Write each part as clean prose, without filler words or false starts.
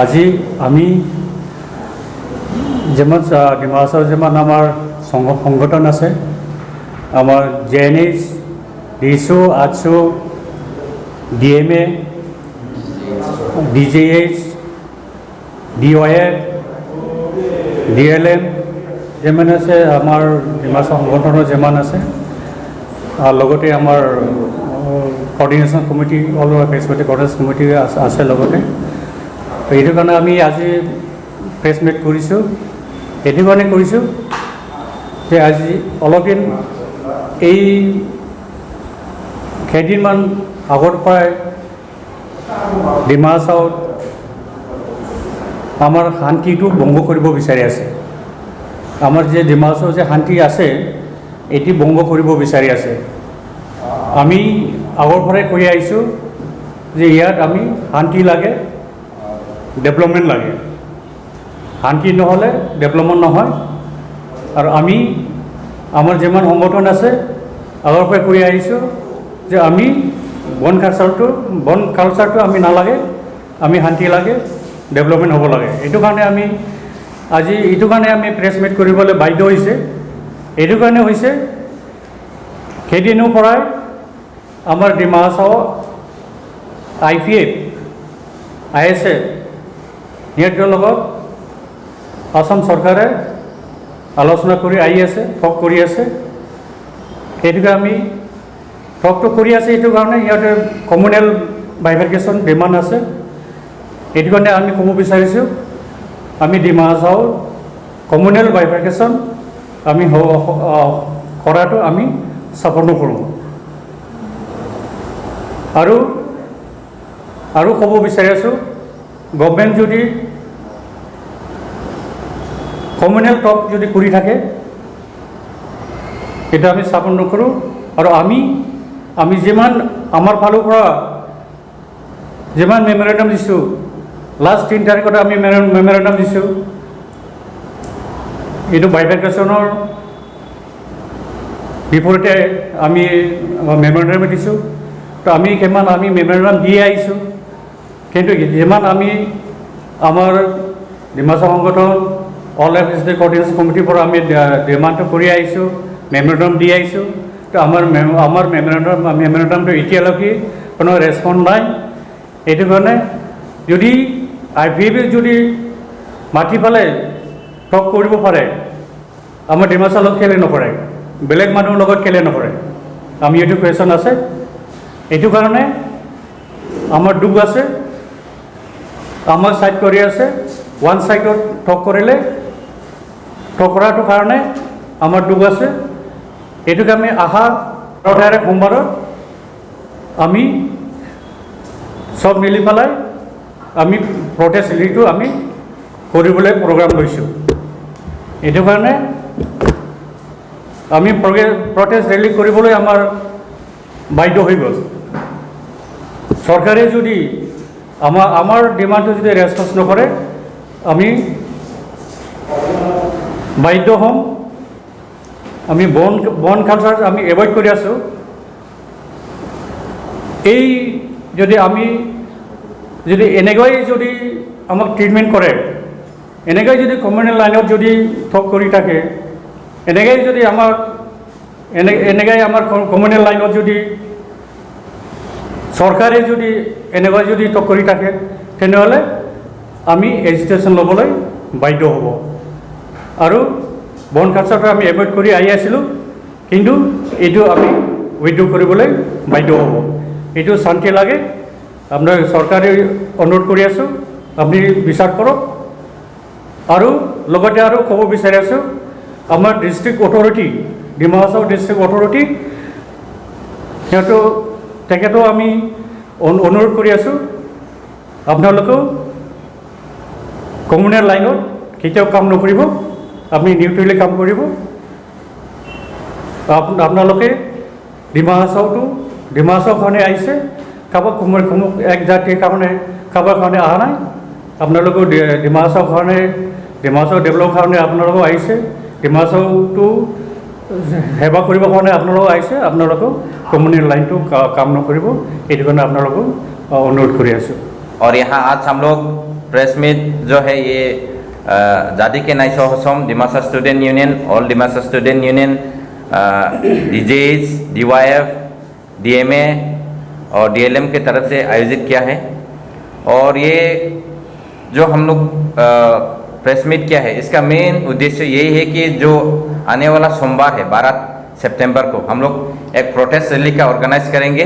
আজি আমি যেমন ডিমা হাছাও যেমন আমার সংগঠন আছে, আমার জেএনএইচ, ডিএসও, আটসো, ডিএমএ, ডিজেএইচ, ডিওয়াইএফ, ডিএলএম যেমন আছে, আমার ডিমা হাছাও সংগঠনের যেমন আছে, আর লগতে আমার কোঅর্ডিনেশন কমিটি, অল ওভার প্রেসমেটিক কোঅর্ডিনেশন কমিটি আছে লগতে। এইটো কাৰণে আমি আজি প্ৰেছ মিট কৰিছোঁ। এইটো কাৰণে কৰিছোঁ যে আজি অলপদিন এই কেইদিনমান আগৰ পৰাই ডিমা হাছাওত আমাৰ শান্তিটো ভংগ কৰিব বিচাৰি আছে। আমাৰ যে ডিমা হাছাওত যে শান্তি আছে এটি ভংগ কৰিব বিচাৰি আছে। আমি আগৰ পৰাই কৈ আহিছোঁ যে ইয়াত আমি শান্তি লাগে, ডেভেলপমেন্ট লাগে। শান্তি নহ'লে ডেভেলপমেন্ট নহয়। আৰু আমি আমাৰ যিমান সংগঠন আছে আগৰ পৰাই কৈ আহিছোঁ যে আমি বন কালচাৰটো আমি নালাগে, আমি শান্তি লাগে, ডেভেলপমেন্ট হ'ব লাগে। এইটো কাৰণে আমি আজি প্ৰেছ মিট কৰিবলৈ বাধ্য হৈছে। এইটো কাৰণে হৈছে সেইদিনৰ পৰাই আমাৰ ডিমা হাছাও IPF, ISF সিহঁতৰ লগত আসাম চৰকাৰে আলোচনা কৰি আহি আছে, ঠগ কৰি আছে। সেইটোকে আমি ঠগটো কৰি আছে। এইটো কাৰণে সিহঁতে কমিউনেল বাইফাৰ্কেশ্যন ডিমাণ্ড আছে। এইটো কাৰণে আমি ক'ব বিচাৰিছোঁ আমি ডিমা হাছাও কমিউনেল বাইফাৰ্কেশ্যন আমি কৰাটো আমি ছাপোৰ্ট নকৰোঁ। আৰু ক'ব বিচাৰি আছোঁ গভৰ্ণমেণ্ট যদি কমিউনেল টক যদি কৰি থাকে এটা আমি ছাপোৰ্ট নকৰোঁ। আৰু আমি যিমান আমাৰ ফালৰ পৰা যিমান মেমৰেণ্ডাম দিছোঁ, লাষ্ট 3 তাৰিখতে আমি মেমৰেণ্ডাম দিছোঁ। এইটো বাইফাৰ্কেশ্যনৰ বিপৰীতে আমি মেমৰেণ্ডাম দিছোঁ। তো আমি মেমৰেণ্ডাম দিয়ে আহিছোঁ। কিন্তু যিমান আমি আমাৰ ডিমা হাছাও সংগঠন অল এফ কোঅৰ্ডিনেশ্যন কমিটিৰ পৰা আমি ডিমাণ্ডটো কৰি আহিছোঁ, মেমৰেণ্ডাম দি আহিছোঁ। তো আমাৰ মেমৰেণ্ডামটো এতিয়ালৈকে কোনো ৰেছপণ্ড নাই। এইটো কাৰণে যদি IPF যদি মাতি পেলাই ঠগ কৰিব পাৰে, আমাৰ ডিমা হাছাওৰ লগত কেলৈ নকৰে, বেলেগ মানুহৰ লগত কেলৈ নকৰে, আমি এইটো কুৱেশ্যন আছে। এইটো কাৰণে আমাৰ দুখ আছে, আমাৰ ছাইড কৰি আছে। ওৱান ছাইডত ঠগ কৰিলে, ঠগ কৰাটোৰ কাৰণে আমাৰ দুখ আছে। এইটোকে আমি অহা 18 তাৰিখ সোমবাৰত আমি চব মিলি পেলাই আমি প্ৰটেষ্ট ৰেলীটো আমি কৰিবলৈ প্ৰগ্ৰাম লৈছোঁ। এইটো কাৰণে আমি প্ৰটেষ্ট ৰেলী কৰিবলৈ আমাৰ বাধ্য হৈ গ'ল। চৰকাৰে যদি আমাৰ ডিমাণ্ডটো যদি ৰেছপন্স নকৰে আমি বাধ্য হ'ম। আমি বন কালচাৰ আমি এভইড কৰি আছোঁ। এই আমি যদি এনেকৈ যদি আমাক ট্ৰিটমেণ্ট কৰে, এনেকৈ যদি কমিউনেল লাইনত যদি ঠগ কৰি থাকে, এনেকৈ যদি আমাৰ কমিউনেল লাইনত যদি চৰকাৰে যদি এনেকৈ যদি ঠগ কৰি থাকে তেনেহ'লে আমি এজিটেশ্যন ল'বলৈ বাধ্য হ'ব। আৰু বন কালচাৰটো আমি এভইড কৰি আহি আছিলোঁ, কিন্তু এইটো আমি উইথড্ৰ কৰিবলৈ বাধ্য হ'ব। এইটো শান্তি লাগে। আপোনাৰ চৰকাৰে অনুৰোধ কৰি আছোঁ আপুনি বিচাৰ কৰক। আৰু লগতে আৰু ক'ব বিচাৰি আছোঁ আমাৰ district authority, Dima Hasao district authority তেখেতেও আমি অনুৰোধ কৰি আছোঁ আপোনালোকেও কমিউনেল লাইনত কেতিয়াও কাম নকৰিব, আপুনি নিউট্ৰেলি কাম কৰিব। আপোনালোকে ডিমা হাছাওৰ কাৰণে আহিছে, কাৰোবাক এক জাতিৰ কাৰণে কাৰোবাৰ কাৰণে অহা নাই। আপোনালোকেও ডিমা হাছাওৰ ডেভেলপৰ কাৰণে আপোনালোকেও আহিছে, ডিমা হাছাওটো সেৱা কৰিবৰ কাৰণে আপোনালোকেও আহিছে। আপোনালোকেও কমিউনেল লাইনটো কাম নকৰিব, এইটো কাৰণে আপোনালোকক অনুৰোধ কৰি আছোঁ। और यहाँ आज हम लोग प्रेस मीट जो है ये जादी के नाइसो होसम Dimasa student union, all Dimasa student union, डीजेज, डीवाईएफ, डीएमए और डीएलएम के तरफ से आयोजित किया है। और ये जो हम लोग प्रेस मीट किया है, इसका मेन उद्देश्य यही है कि जो आने वाला सोमवार है 12 सितंबर को हम लोग एक प्रोटेस्ट रैली का ऑर्गेनाइज करेंगे।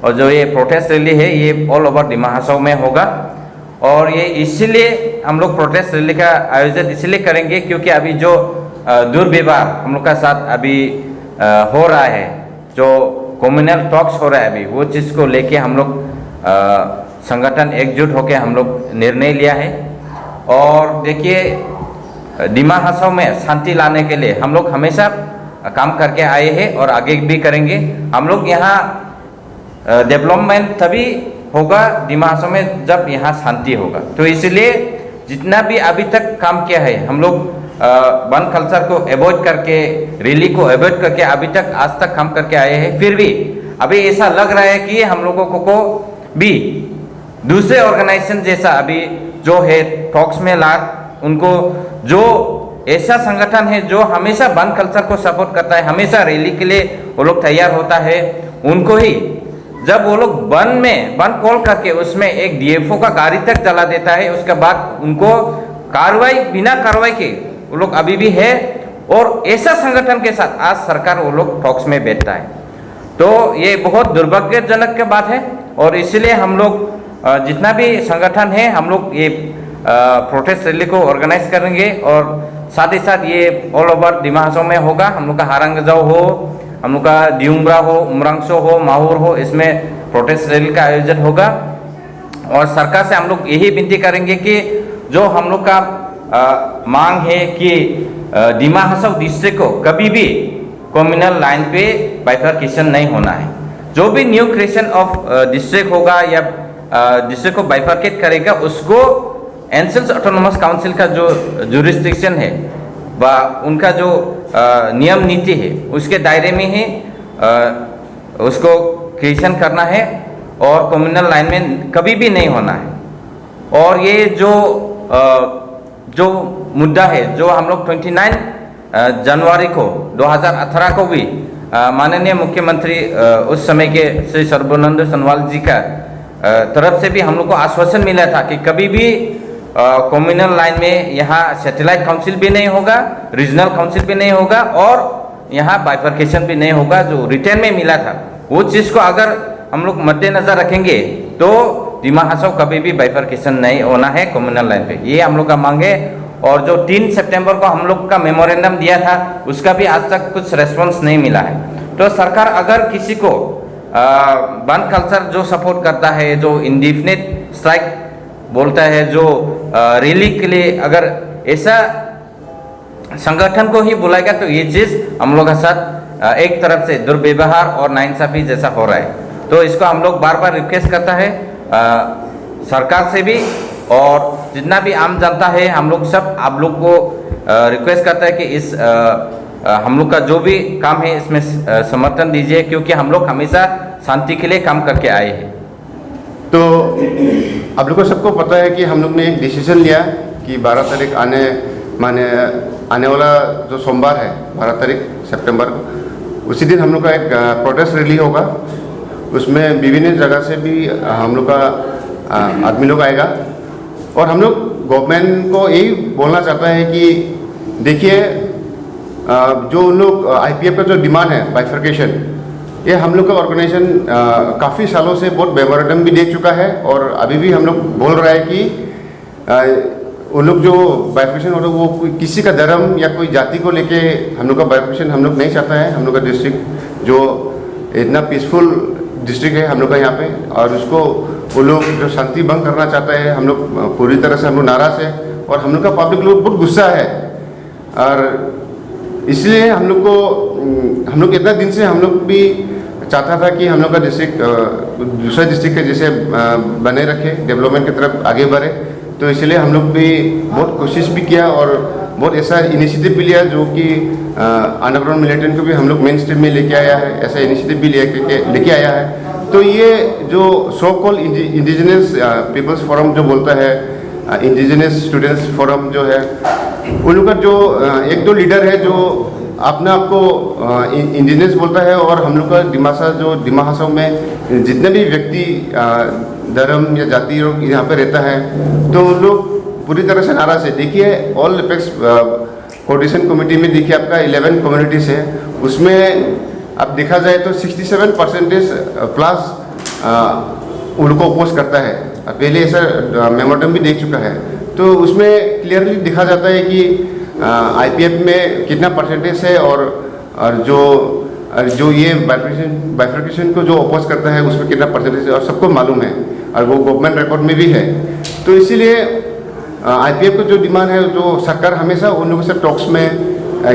और जो ये प्रोटेस्ट रैली है ये ऑल ओवर दिमा हसाओ में होगा। और ये इसीलिए हम लोग प्रोटेस्ट रैली का आयोजन इसलिए करेंगे क्योंकि अभी जो दुर्व्यवहार हम लोग का साथ अभी हो रहा है, जो कम्युनल टॉक्स हो रहा है अभी, वो चीज़ को लेके हम लोग संगठन एकजुट होकर हम लोग निर्णय लिया है। और देखिए दिमा हसाओ में शांति लाने के लिए हम लोग हमेशा काम करके आए हैं और आगे भी करेंगे। हम लोग यहाँ डेवलपमेंट तभी होगा दिमा हसाओ में जब यहाँ शांति होगा। तो इसलिए जितना भी अभी तक काम किया है हम लोग वन कल्चर को अवॉइड करके, रैली को अवॉइड करके अभी तक आज तक काम करके आए हैं। फिर भी अभी ऐसा लग रहा है कि हम लोगों को भी दूसरे ऑर्गेनाइजेशन जैसा अभी जो है टॉक्स में ला उनको, जो ऐसा संगठन है जो हमेशा वन कल्चर को सपोर्ट करता है, हमेशा रैली के लिए वो लोग तैयार होता है, उनको ही जब वो लोग वन कॉल करके उसमें एक डीएफओ का गाड़ी तक जला देता है, उसके बाद उनको कार्रवाई, बिना कार्रवाई के वो लोग अभी भी है। और ऐसा संगठन के साथ आज सरकार वो लोग टॉक्स में बैठता है, तो ये बहुत दुर्भाग्यजनक की बात है। और इसलिए हम लोग जितना भी संगठन है हम लोग ये प्रोटेस्ट रैली को ऑर्गेनाइज करेंगे। और साथ ही साथ ये ऑल ओवर दिमा हसाओ में होगा। हम लोग का हारंगजाओ हो, हम लोग का दियुंगरा हो, उमरांगसो हो, माहौर हो, इसमें प्रोटेस्ट रैली का आयोजन होगा। और सरकार से हम लोग यही विनती करेंगे कि जो हम लोग का मांग है कि दिमा हसाओ डिस्ट्रिक्ट को कभी भी कम्युनल लाइन पे बाइफरकेशन नहीं होना है। जो भी न्यू क्रिएशन ऑफ डिस्ट्रिक्ट होगा या डिस्ट्रिक्ट को बाइफरकेट करेगा, उसको एनसेल्स ऑटोनोमस काउंसिल का जो जुरिस्डिक्शन है व उनका जो नियम नीति है उसके दायरे में ही उसको क्रिएशन करना है और कम्युनल लाइन में कभी भी नहीं होना है। और ये जो मुद्दा है जो हम लोग 29 जनवरी को 2018 को भी माननीय मुख्यमंत्री उस समय के श्री सर्बानंद सोनोवाल जी का तरफ से भी हम लोग को आश्वासन मिला था कि कभी भी कम्युनल लाइन में यहाँ सैटेलाइट काउंसिल भी नहीं होगा, रीजनल काउंसिल भी नहीं होगा और यहाँ बाइफरकेशन भी नहीं होगा, जो रिटर्न में मिला था। वो चीज़ को अगर हम लोग मद्देनजर रखेंगे तो दिमा हसाओ कभी भी बाइफरकेशन नहीं होना है कम्युनल लाइन पे, ये हम लोग का मांग है। और जो 3 सितंबर को हम लोग का मेमोरेंडम दिया था उसका भी आज तक कुछ रेस्पॉन्स नहीं मिला है। तो सरकार अगर किसी को वन कल्चर जो सपोर्ट करता है, जो इंडिफिनिट स्ट्राइक बोलता है, जो रैली के लिए अगर ऐसा संगठन को ही बुलाएगा तो ये चीज़ हम लोग के साथ एक तरफ से दुर्व्यवहार और नाइंसाफी जैसा हो रहा है। तो इसको हम लोग बार बार रिक्वेस्ट करता है सरकार से भी और जितना भी आम जनता है, हम लोग सब आप लोग को रिक्वेस्ट करता है कि इस हम लोग का जो भी काम है इसमें समर्थन दीजिए, क्योंकि हम लोग हमेशा शांति के लिए काम करके आए हैं। तो आप लोग को सबको पता है कि हम लोग ने एक डिसीजन लिया कि 12 तारीख आने वाला जो सोमवार है 12 तारीख सितंबर को, उसी दिन हम लोग का एक प्रोटेस्ट रैली होगा। उसमें विभिन्न जगह से भी हम लोग का आदमी लोग आएगा और हम लोग गवर्नमेंट को यही बोलना चाहता है कि देखिए जो उन लोग आईपीएफ का जो डिमांड है बाइफरकेशन, ये हम लोग का ऑर्गेनाइजेशन काफ़ी सालों से बहुत मेमोरेंडम भी दे चुका है और अभी भी हम लोग बोल रहा है कि उन लोग जो बाइफरकेशन हो रहा है वो किसी का धर्म या कोई जाति को लेके हम लोग का बाइफरकेशन हम लोग नहीं चाहता है। हम लोग का डिस्ट्रिक्ट जो इतना पीसफुल डिस्ट्रिक्ट है हम लोग का यहाँ पे, और उसको वो लोग जो शांति भंग करना चाहता है, हम लोग पूरी तरह से हम लोग नाराज़ है और हम लोग का पब्लिक लोग बहुत गुस्सा है। और इसलिए हम लोग इतना दिन से हम लोग भी चाहता था कि हम लोग का डिस्ट्रिक्ट दूसरा डिस्ट्रिक्ट के जैसे बने रखे, डेवलपमेंट की तरफ आगे बढ़े। तो इसलिए हम लोग भी बहुत कोशिश भी किया और बहुत ऐसा इनिशिएटिव भी लिया जो कि अंडरग्राउंड मिलिटेंट को भी हम लोग मेन स्ट्रीम में लेके आया है, ऐसा इनिशिएटिव भी लेके आया है। तो ये जो सो कॉल इंडिजिनस पीपल्स फोरम जो बोलता है इंडिजिनस स्टूडेंट्स फोरम जो है, उन लोग का जो एक दो लीडर है जो अपने आप को इंडिजिनस बोलता है, और हम लोग का दिमा हासाओ में जितने भी व्यक्ति धर्म या जाति लोग यहाँ पे रहता है, तो उन लोग पूरी तरह से नाराज है। देखिए ऑल एपेक्स कोऑर्डिनेशन कमेटी में देखिए आपका 11 कम्युनिटीज है, उसमें अब देखा जाए तो 67% प्लस उनको अपोज करता है। पहले ऐसा मेमोरेंडम भी देख चुका है, तो उसमें क्लियरली दिखा जाता है कि आईपीएफ में कितना परसेंटेज है, और जो ये बाइफर्केशन को जो अपोज करता है उसमें कितना परसेंटेज है, और सबको मालूम है, और वो गवर्नमेंट रिकॉर्ड में भी है। तो इसीलिए आईपीएफ को जो डिमांड है, जो सरकार हमेशा उन लोगों से टॉक्स में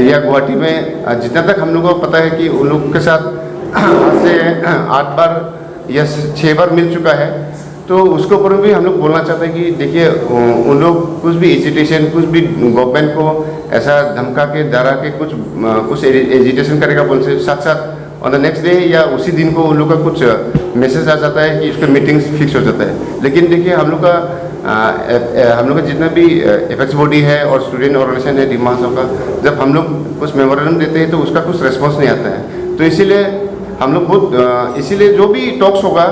या गुवाहाटी में जितना तक हम लोगों को पता है कि उन लोगों के साथ आज से 8 बार या 6 बार मिल चुका है, तो उसके ऊपर भी हम लोग बोलना चाहते हैं कि देखिए उन लोग कुछ भी एजिटेशन, कुछ भी गवर्नमेंट को ऐसा धमका के डरा के कुछ एजिटेशन करेगा बोल से साथ साथ ऑन द नेक्स्ट डे या उसी दिन को उन लोग का कुछ मैसेज आ जाता है कि उसका मीटिंग्स फिक्स हो जाता है। लेकिन देखिए हम लोग का जितना भी एपेक्स बॉडी है और स्टूडेंट ऑर्गेनाइजेशन है दिमा हासाओ का, जब हम लोग कुछ मेमोरेंडम देते हैं तो उसका कुछ रिस्पॉन्स नहीं आता है। तो इसीलिए हम लोग बहुत इसीलिए जो भी टॉक्स होगा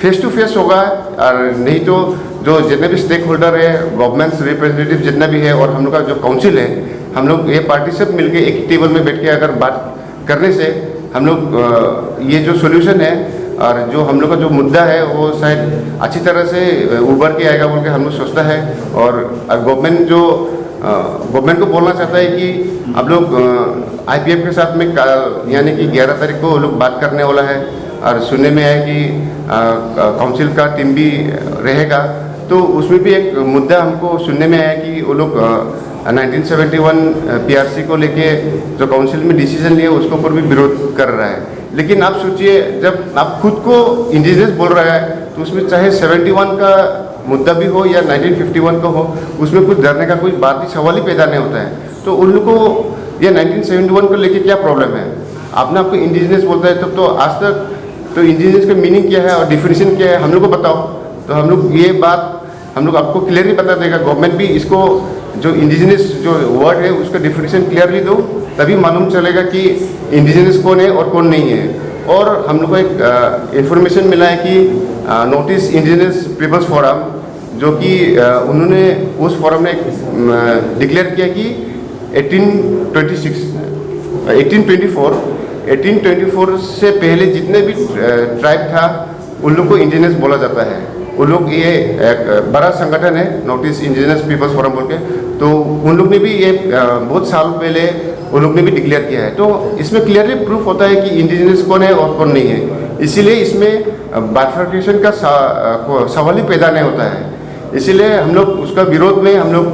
फेस टू फेस होगा, और नहीं तो जो जितने भी स्टेक होल्डर है, गवर्नमेंट रिप्रेजेंटेटिव जितना भी है, और हम लोग का जो काउंसिल है, हम लोग ये पार्टी सब मिलके एक टेबल में बैठ के अगर बात करने से हम लोग ये जो सोल्यूशन है और जो हम लोग का जो मुद्दा है वो शायद अच्छी तरह से उभर के आएगा बोल के हम लोग सोचता है। और गवर्नमेंट को बोलना चाहता है कि आप लोग आईपीएफ के साथ में यानी कि 11 तारीख को लोग बात करने वाला है, और सुनने में आया कि काउंसिल का टीम भी रहेगा, तो उसमें भी एक मुद्दा हमको सुनने में आया कि वो लोग 1971 पीआरसी को लेके जो काउंसिल में डिसीजन लिया उसके ऊपर भी विरोध कर रहा है। लेकिन आप सोचिए, जब आप खुद को इंडिजिनस बोल रहा है तो उसमें चाहे 71 का मुद्दा भी हो या 1951 का हो, उसमें कुछ डरने का कोई बात ही सवाल ही पैदा नहीं होता है। तो उन लोग को ये 1971 को लेके क्या प्रॉब्लम है? आपने आपको इंडिजिनस बोलता है, तब तो आज तक तो इंडिजिनस का मीनिंग क्या है और डिफिनेशन क्या है हम लोग को बताओ, तो हम लोग ये बात हम लोग आपको क्लियरली बता देगा। गवर्नमेंट भी इसको जो इंडिजिनस जो वर्ड है उसका डिफिनेशन क्लियरली दो, तभी मालूम चलेगा कि इंडिजिनस कौन है और कौन नहीं है। और हम लोग को एक इन्फॉर्मेशन मिला है कि North East indigenous peoples forum, जो कि उन्होंने उस फोरम ने डिक्लेयर किया कि 1824 से पहले जितने भी ट्राइब था उन लोग को इंडिजिनस बोला जाता है। उन लोग ये एक बड़ा संगठन है North East indigenous peoples forum बोल के, तो उन लोग ने भी ये बहुत साल पहले उन लोग ने भी डिक्लेयर किया है। तो इसमें क्लियरली प्रूफ होता है कि इंडिजिनस कौन है और कौन नहीं है। इसीलिए इसमें बाइफर्केशन का सवाल ही पैदा नहीं होता है। इसीलिए हम लोग उसका विरोध में हम लोग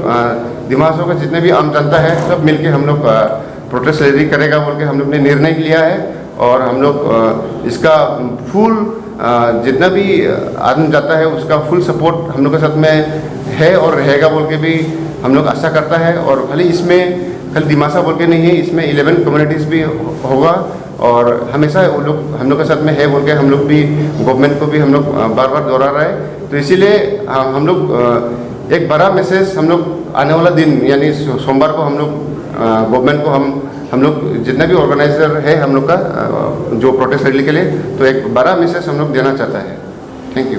दिमा हासाओ का जितने भी आम जनता है सब मिलके हम लोग प्रोटेस्ट रैली करेगा बोल के हम लोग ने निर्णय लिया है। और हम लोग इसका फुल जितना भी आदमी जाता है उसका फुल सपोर्ट हम लोग के साथ में है और रहेगा बोल के भी हम लोग आशा करता है। और खाली इसमें खाली दिमा हासाओ बोल के नहीं है, इसमें 11 कम्युनिटीज़ भी होगा, और हमेशा वो लोग हम लोग के साथ में है बोल के हम लोग भी गवर्नमेंट को भी हम लोग बार बार दोहरा रहे हैं। तो इसीलिए हम लोग एक बड़ा मैसेज हम लोग आने वाला दिन यानी सोमवार को हम लोग गवर्नमेंट को हम लोग जितना भी ऑर्गेनाइजर है हम लोग का जो प्रोटेस्ट रैली के लिए, तो एक बड़ा मैसेज हम लोग देना चाहता है। Thank you.